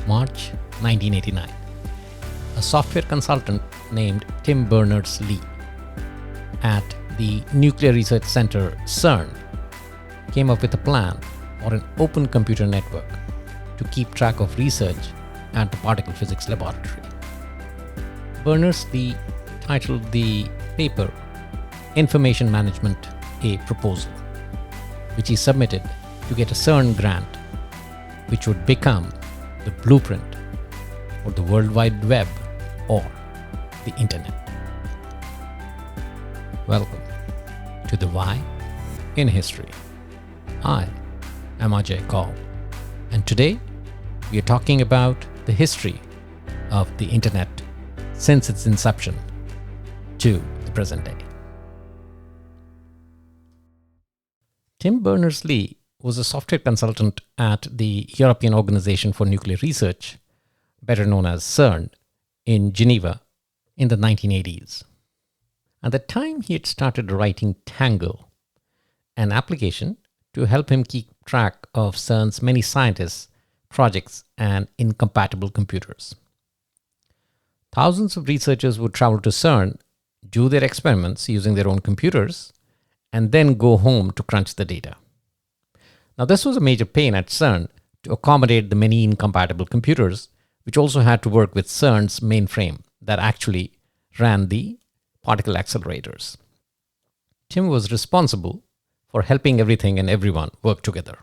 March 1989. A software consultant named Tim Berners-Lee at the Nuclear Research Center CERN came up with a plan for an open computer network to keep track of research at the particle physics laboratory. Berners-Lee titled the paper Information Management, a Proposal, which he submitted to get a CERN grant, which would become the blueprint for the World Wide Web or the Internet. Welcome to the Why in History. I am Ajay Kaul, and today we are talking about the history of the Internet since its inception to the present day. Tim Berners-Lee was a software consultant at the European Organization for Nuclear Research, better known as CERN, in Geneva in the 1980s. At the time, he had started writing Tango, an application to help him keep track of CERN's many scientists, projects, and incompatible computers. Thousands of researchers would travel to CERN, do their experiments using their own computers, and then go home to crunch the data. Now, this was a major pain at CERN to accommodate the many incompatible computers, which also had to work with CERN's mainframe that actually ran the particle accelerators. Tim was responsible for helping everything and everyone work together.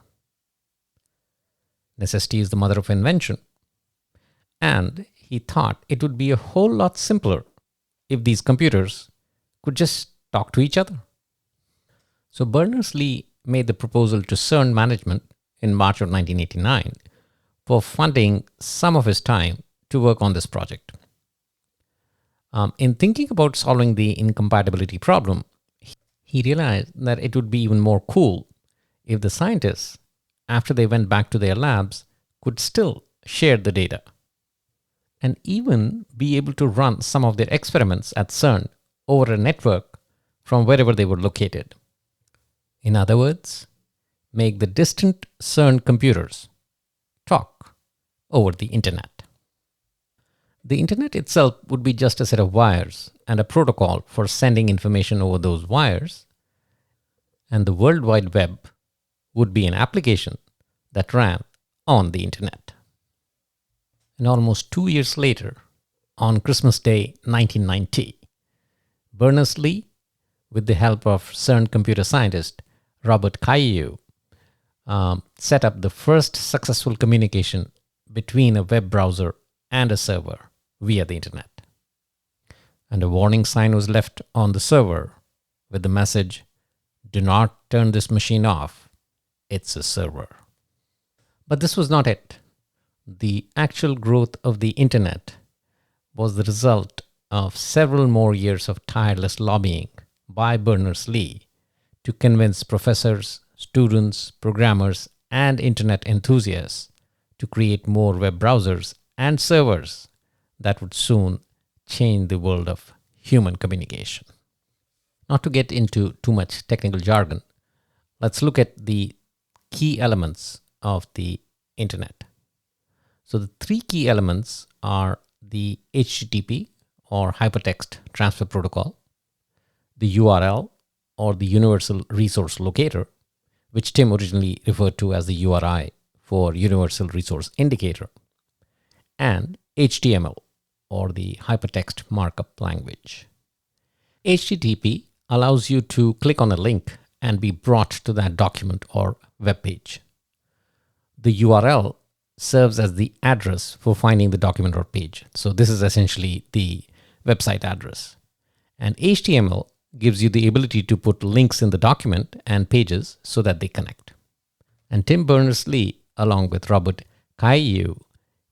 Necessity is the mother of invention, and he thought it would be a whole lot simpler if these computers could just talk to each other. So Berners-Lee made the proposal to CERN management in March of 1989 for funding some of his time to work on this project. In thinking about solving the incompatibility problem, he realized that it would be even more cool if the scientists, after they went back to their labs, could still share the data and even be able to run some of their experiments at CERN over a network from wherever they were located. In other words, make the distant CERN computers talk over the Internet. The Internet itself would be just a set of wires and a protocol for sending information over those wires, and the World Wide Web would be an application that ran on the Internet. And almost 2 years later, on Christmas Day 1990, Berners-Lee, with the help of CERN computer scientist Robert Cailliau, set up the first successful communication between a web browser and a server via the Internet. And a warning sign was left on the server with the message, "Do not turn this machine off, it's a server." But this was not it. The actual growth of the Internet was the result of several more years of tireless lobbying by Berners-Lee to convince professors, students, programmers, and Internet enthusiasts to create more web browsers and servers that would soon change the world of human communication. Not to get into too much technical jargon, let's look at the key elements of the Internet. So the three key elements are the HTTP or Hypertext Transfer Protocol, the URL or the Universal Resource Locator, which Tim originally referred to as the URI for Universal Resource Indicator, and HTML or the Hypertext Markup Language. HTTP allows you to click on a link and be brought to that document or web page. The URL serves as the address for finding the document or page. So this is essentially the website address. And HTML gives you the ability to put links in the document and pages so that they connect. And Tim Berners-Lee, along with Robert Cailliau,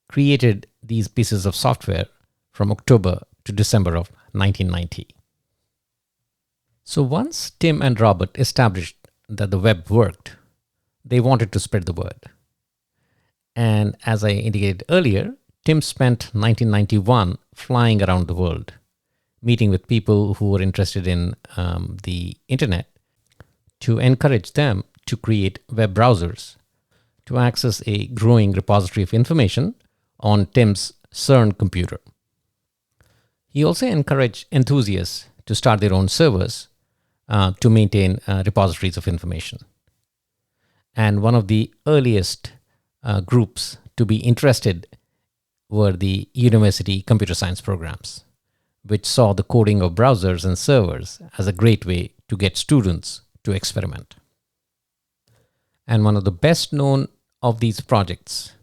created these pieces of software from October to December of 1990. So once Tim and Robert established that the web worked, they wanted to spread the word. And as I indicated earlier, Tim spent 1991 flying around the world, meeting with people who were interested in the Internet to encourage them to create web browsers to access a growing repository of information on Tim's CERN computer. He also encouraged enthusiasts to start their own servers to maintain repositories of information. And one of the earliest groups to be interested were the university computer science programs, which saw the coding of browsers and servers as a great way to get students to experiment. And one of the best known of these projects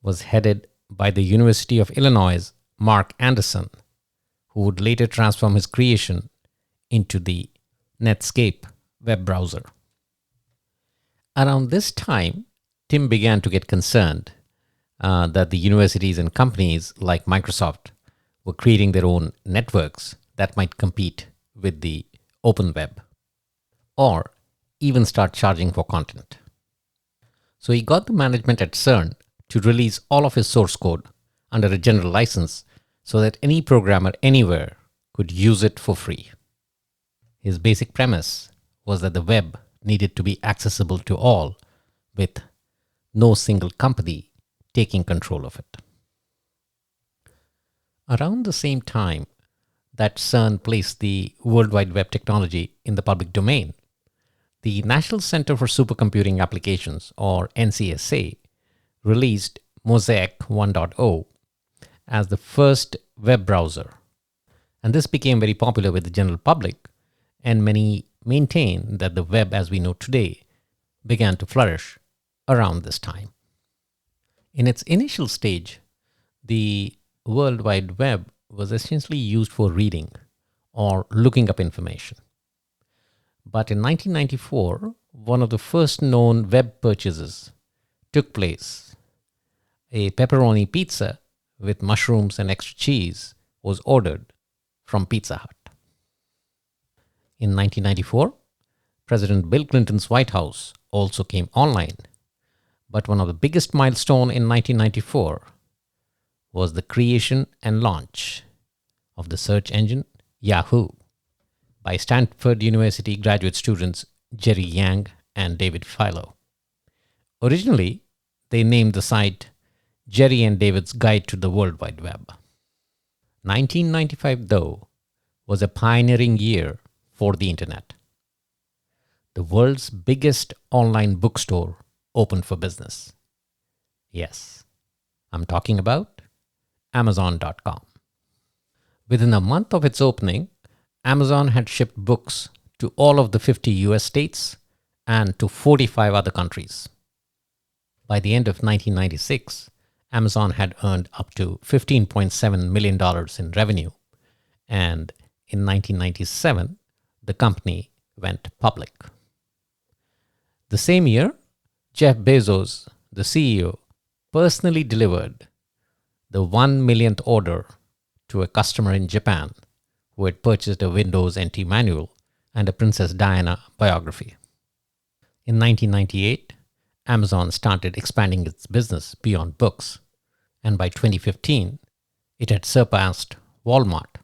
was headed by the University of Illinois' Mark Anderson, who would later transform his creation into the Netscape web browser. Around this time, Tim began to get concerned that the universities and companies like Microsoft were creating their own networks that might compete with the open web or even start charging for content. So he got the management at CERN to release all of his source code under a general license so that any programmer anywhere could use it for free. His basic premise was that the web needed to be accessible to all, with no single company taking control of it. Around the same time that CERN placed the World Wide Web technology in the public domain, the National Center for Supercomputing Applications, or NCSA, released Mosaic 1.0 as the first web browser. And this became very popular with the general public, and many maintain that the web as we know today began to flourish around this time. In its initial stage, the World Wide Web was essentially used for reading or looking up information. But in 1994, one of the first known web purchases took place. A pepperoni pizza with mushrooms and extra cheese was ordered from Pizza Hut. In 1994, President Bill Clinton's White House also came online. But one of the biggest milestones in 1994 was the creation and launch of the search engine Yahoo by Stanford University graduate students Jerry Yang and David Filo. Originally, they named the site Jerry and David's Guide to the World Wide Web. 1995, though, was a pioneering year for the internet. The world's biggest online bookstore opened for business. Yes, I'm talking about Amazon.com. Within a month of its opening, Amazon had shipped books to all of the 50 US states and to 45 other countries. By the end of 1996, Amazon had earned up to $15.7 million in revenue, and in 1997, the company went public. The same year, Jeff Bezos, the CEO, personally delivered the 1 millionth order to a customer in Japan who had purchased a Windows NT manual and a Princess Diana biography. In 1998, Amazon started expanding its business beyond books, and by 2015, it had surpassed Walmart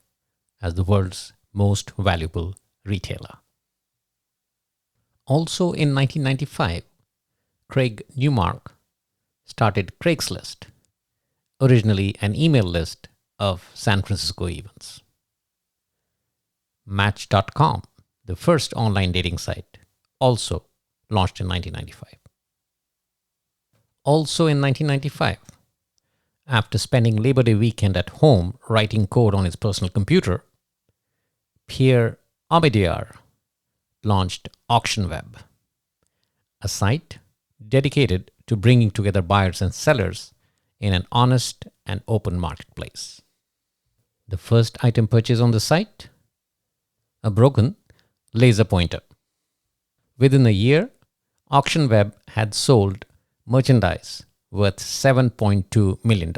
as the world's most valuable retailer. Also in 1995, Craig Newmark started Craigslist, originally an email list of San Francisco events. Match.com, the first online dating site, also launched in 1995. Also in 1995, after spending Labor Day weekend at home writing code on his personal computer, Pierre Omidyar launched AuctionWeb, a site dedicated to bringing together buyers and sellers in an honest and open marketplace. The first item purchased on the site? A broken laser pointer. Within a year, AuctionWeb had sold merchandise worth $7.2 million.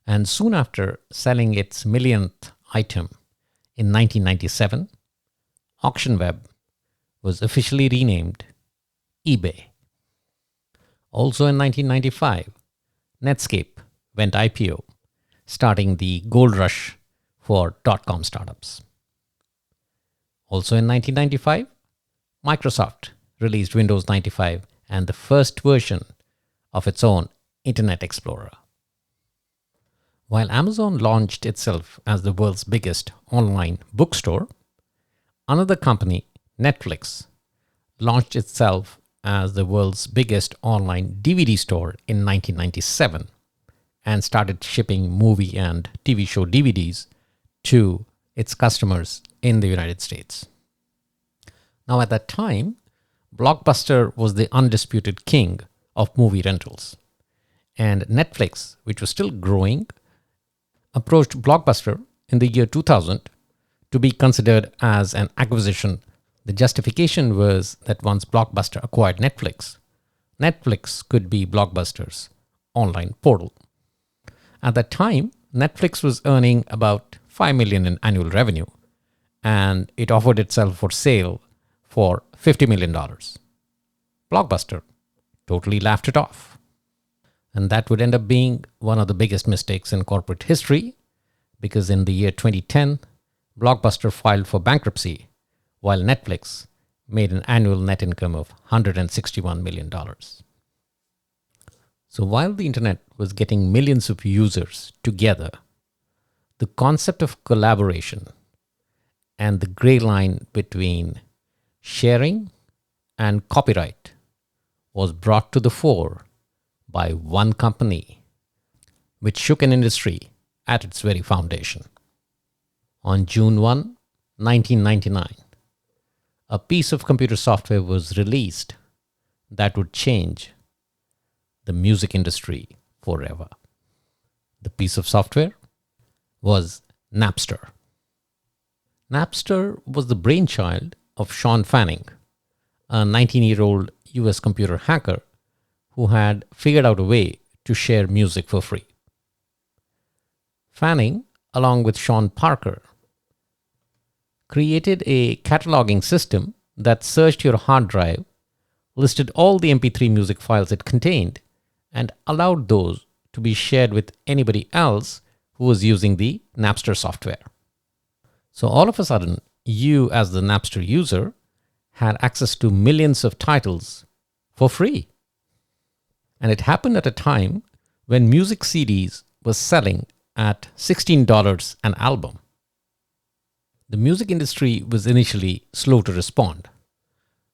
And soon after selling its millionth item in 1997, AuctionWeb was officially renamed eBay. Also in 1995, Netscape went IPO, starting the gold rush for .com startups. Also in 1995, Microsoft released Windows 95 and the first version of its own Internet Explorer. While Amazon launched itself as the world's biggest online bookstore, another company, Netflix, launched itself as the world's biggest online DVD store in 1997 and started shipping movie and TV show DVDs to its customers in the United States. Now, at that time, Blockbuster was the undisputed king of movie rentals. And Netflix, which was still growing, approached Blockbuster in the year 2000 to be considered as an acquisition. The justification was that once Blockbuster acquired Netflix, Netflix could be Blockbuster's online portal. At that time, Netflix was earning about $5 million in annual revenue, and it offered itself for sale for $50 million. Blockbuster totally laughed it off. And that would end up being one of the biggest mistakes in corporate history, because in the year 2010, Blockbuster filed for bankruptcy, while Netflix made an annual net income of $161 million. So while the internet was getting millions of users together, the concept of collaboration and the gray line between sharing and copyright was brought to the fore by one company, which shook an industry at its very foundation. On June 1, 1999, a piece of computer software was released that would change the music industry forever. The piece of software was Napster. Napster was the brainchild of Sean Fanning, a 19-year-old US computer hacker who had figured out a way to share music for free. Fanning, along with Sean Parker, created a cataloging system that searched your hard drive, listed all the MP3 music files it contained, and allowed those to be shared with anybody else who was using the Napster software. So all of a sudden, you as the Napster user had access to millions of titles for free. And it happened at a time when music CDs were selling at $16 an album. The music industry was initially slow to respond,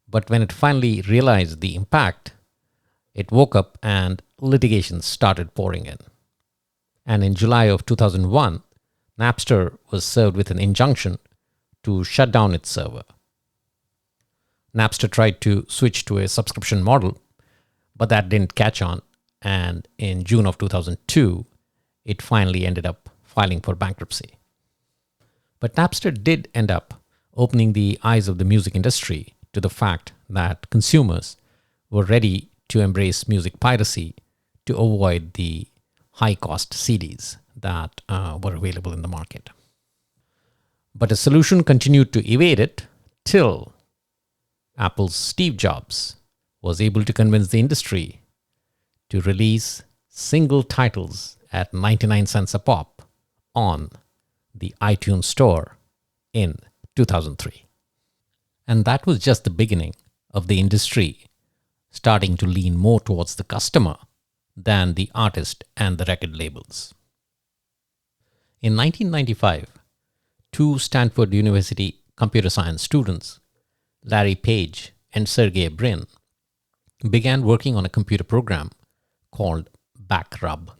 but when it finally realized the impact, it woke up and litigation started pouring in. And in July of 2001, Napster was served with an injunction to shut down its server. Napster tried to switch to a subscription model, but that didn't catch on, and in June of 2002, it finally ended up filing for bankruptcy. But Napster did end up opening the eyes of the music industry to the fact that consumers were ready to embrace music piracy to avoid the high-cost CDs that were available in the market. But a solution continued to evade it till Apple's Steve Jobs was able to convince the industry to release single titles at 99 cents a pop on the iTunes Store in 2003. And that was just the beginning of the industry starting to lean more towards the customer than the artist and the record labels. In 1995, two Stanford University computer science students, Larry Page and Sergey Brin, began working on a computer program called Backrub.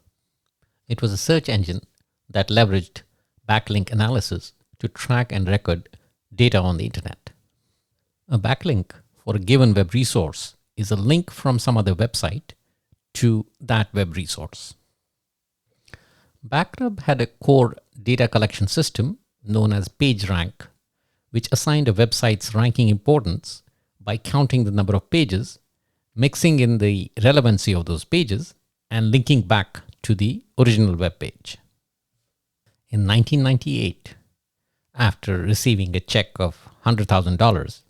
It was a search engine that leveraged backlink analysis to track and record data on the internet. A backlink for a given web resource is a link from some other website to that web resource. Backrub had a core data collection system known as PageRank, which assigned a website's ranking importance by counting the number of pages, mixing in the relevancy of those pages, and linking back to the original web page. In 1998, after receiving a check of $100,000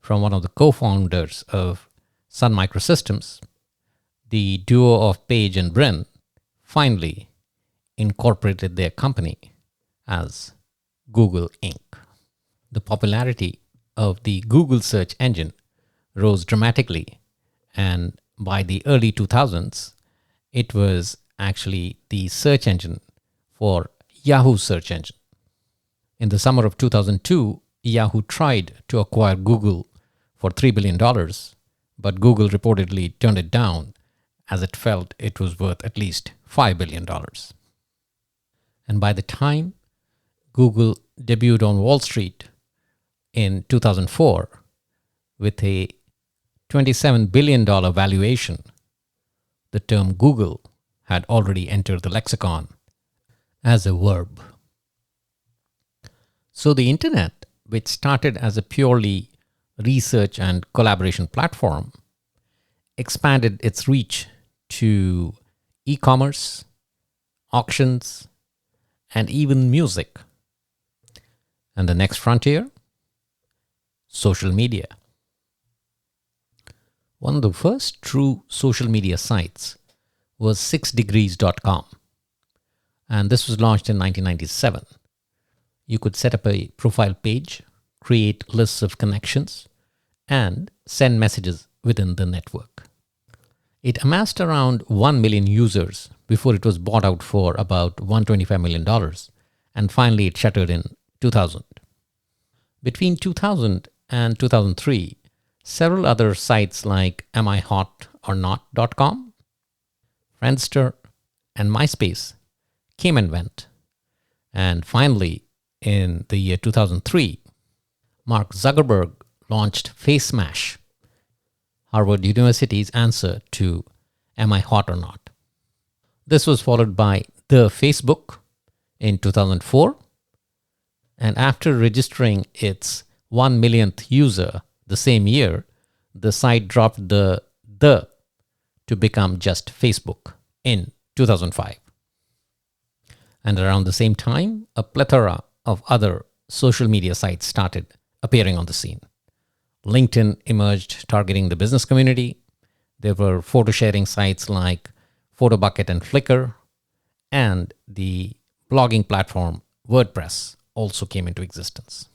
from one of the co-founders of Sun Microsystems, the duo of Page and Brin finally incorporated their company as Google Inc. The popularity of the Google search engine rose dramatically, and by the early 2000s, It was actually the search engine for Yahoo's search engine. In the summer of 2002, Yahoo tried to acquire Google for $3 billion, but Google reportedly turned it down as it felt it was worth at least $5 billion. And by the time Google debuted on Wall Street in 2004 with a $27 billion valuation, the term Google had already entered the lexicon as a verb. So the internet, which started as a purely research and collaboration platform, expanded its reach to e-commerce, auctions, and even music. And the next frontier? Social media. One of the first true social media sites was 6degrees.com, and this was launched in 1997. You could set up a profile page, create lists of connections, and send messages within the network. It amassed around 1 million users before it was bought out for about $125 million, and finally it shuttered in 2000. Between 2000 and 2003, several other sites like amihotornot.com, Friendster, and MySpace came and went. And finally, in the year 2003, Mark Zuckerberg launched FaceMash, Harvard University's answer to Am I Hot or Not? This was followed by the Facebook in 2004, and after registering its 1 millionth user the same year, the site dropped the to become just Facebook in 2005. And around the same time, a plethora of other social media sites started appearing on the scene. LinkedIn emerged targeting the business community. There were photo sharing sites like PhotoBucket and Flickr, and the blogging platform WordPress also came into existence.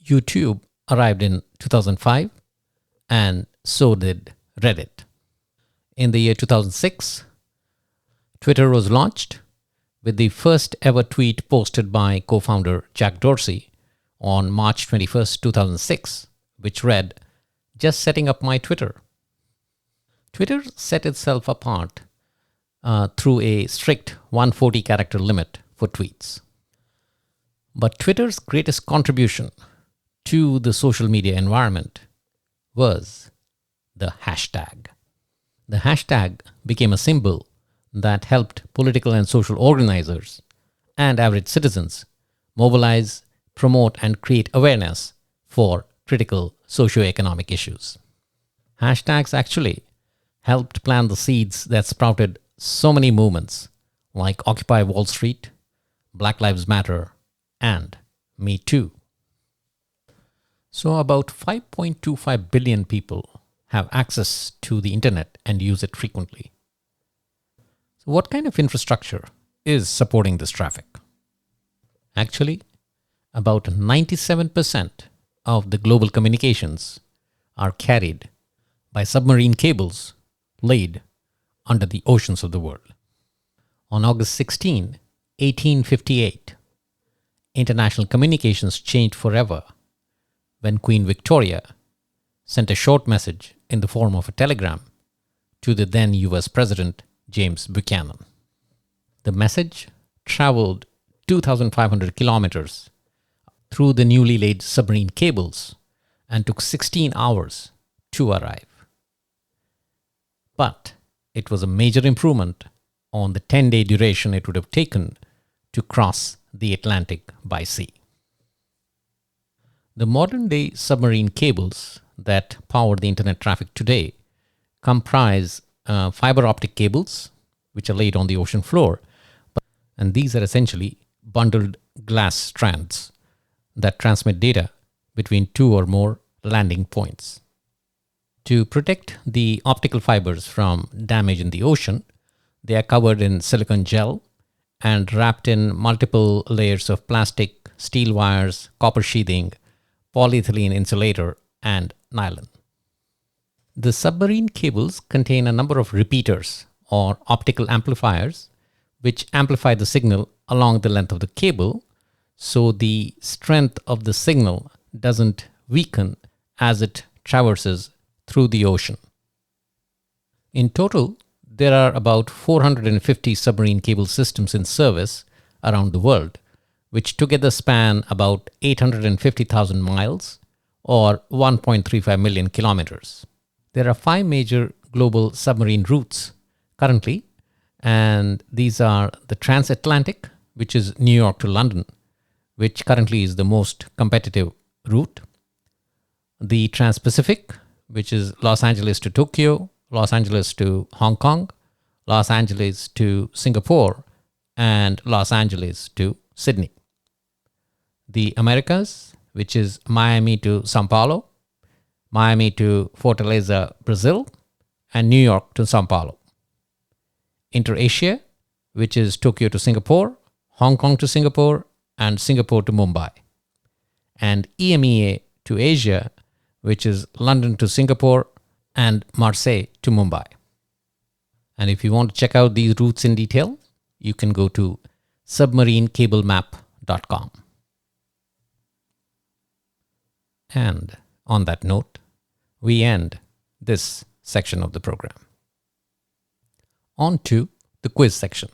YouTube arrived in 2005, and so did Reddit. In the year 2006, Twitter was launched with the first ever tweet posted by co-founder Jack Dorsey on March 21st, 2006, which read, "Just setting up my Twitter." Twitter set itself apart through a strict 140 character limit for tweets. But Twitter's greatest contribution to the social media environment was the hashtag. The hashtag became a symbol that helped political and social organizers and average citizens mobilize, promote, and create awareness for critical socioeconomic issues. Hashtags actually helped plant the seeds that sprouted so many movements like Occupy Wall Street, Black Lives Matter, and Me Too. So about 5.25 billion people have access to the internet and use it frequently. So what kind of infrastructure is supporting this traffic? Actually, about 97% of the global communications are carried by submarine cables laid under the oceans of the world. On August 16, 1858, international communications changed forever when Queen Victoria sent a short message in the form of a telegram to the then US President James Buchanan. The message traveled 2,500 kilometers through the newly laid submarine cables and took 16 hours to arrive. But it was a major improvement on the 10-day duration it would have taken to cross the Atlantic by sea. The modern-day submarine cables that power the internet traffic today comprise fiber optic cables, which are laid on the ocean floor, and these are essentially bundled glass strands that transmit data between two or more landing points. To protect the optical fibers from damage in the ocean, they are covered in silicone gel and wrapped in multiple layers of plastic, steel wires, copper sheathing, polyethylene insulator, and nylon. The submarine cables contain a number of repeaters or optical amplifiers, which amplify the signal along the length of the cable, so the strength of the signal doesn't weaken as it traverses through the ocean. In total, there are about 450 submarine cable systems in service around the world, which together span about 850,000 miles or 1.35 million kilometers. There are 5 major global submarine routes currently, and these are the transatlantic, which is New York to London, which currently is the most competitive route. The Trans-Pacific, which is Los Angeles to Tokyo, Los Angeles to Hong Kong, Los Angeles to Singapore, and Los Angeles to Sydney. The Americas, which is Miami to Sao Paulo, Miami to Fortaleza, Brazil, and New York to Sao Paulo. Inter-Asia, which is Tokyo to Singapore, Hong Kong to Singapore, and Singapore to Mumbai. And EMEA to Asia, which is London to Singapore and Marseille to Mumbai. And if you want to check out these routes in detail, you can go to submarinecablemap.com. And on that note, we end this section of the program. On to the quiz section.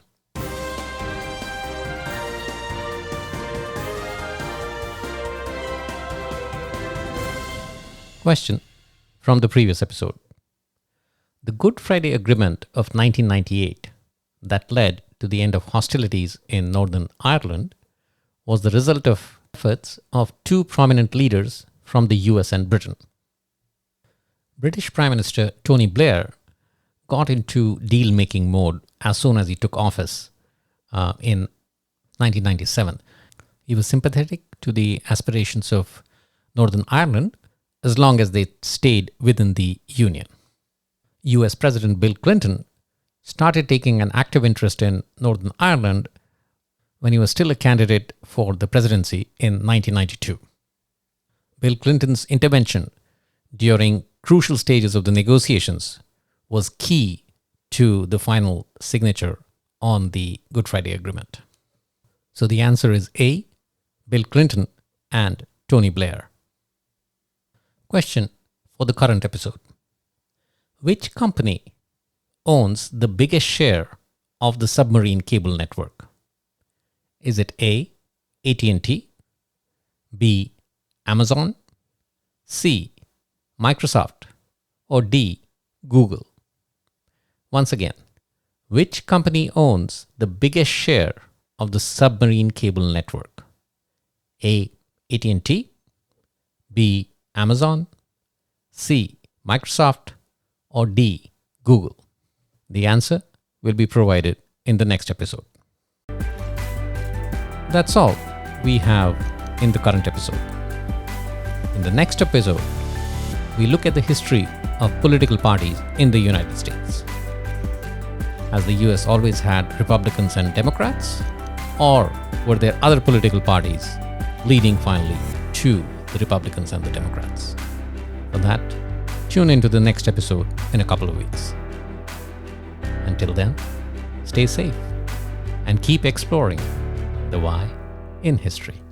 Question from the previous episode. The Good Friday Agreement of 1998 that led to the end of hostilities in Northern Ireland was the result of efforts of 2 prominent leaders from the US and Britain. British Prime Minister Tony Blair got into deal-making mode as soon as he took office in 1997. He was sympathetic to the aspirations of Northern Ireland as long as they stayed within the Union. US President Bill Clinton started taking an active interest in Northern Ireland when he was still a candidate for the presidency in 1992. Bill Clinton's intervention during crucial stages of the negotiations was key to the final signature on the Good Friday Agreement. So the answer is A, Bill Clinton and Tony Blair. Question for the current episode. Which company owns the biggest share of the submarine cable network? Is it A, AT&T, B, Amazon, C, Microsoft, or D, Google? Once again, which company owns the biggest share of the submarine cable network? A, AT&T, B, Amazon, C, Microsoft, or D, Google? The answer will be provided in the next episode. That's all we have in the current episode. In the next episode, we look at the history of political parties in the United States. Has the US always had Republicans and Democrats, or were there other political parties leading finally to the Republicans and the Democrats? For that, tune into the next episode in a couple of weeks. Until then, stay safe and keep exploring the why in history.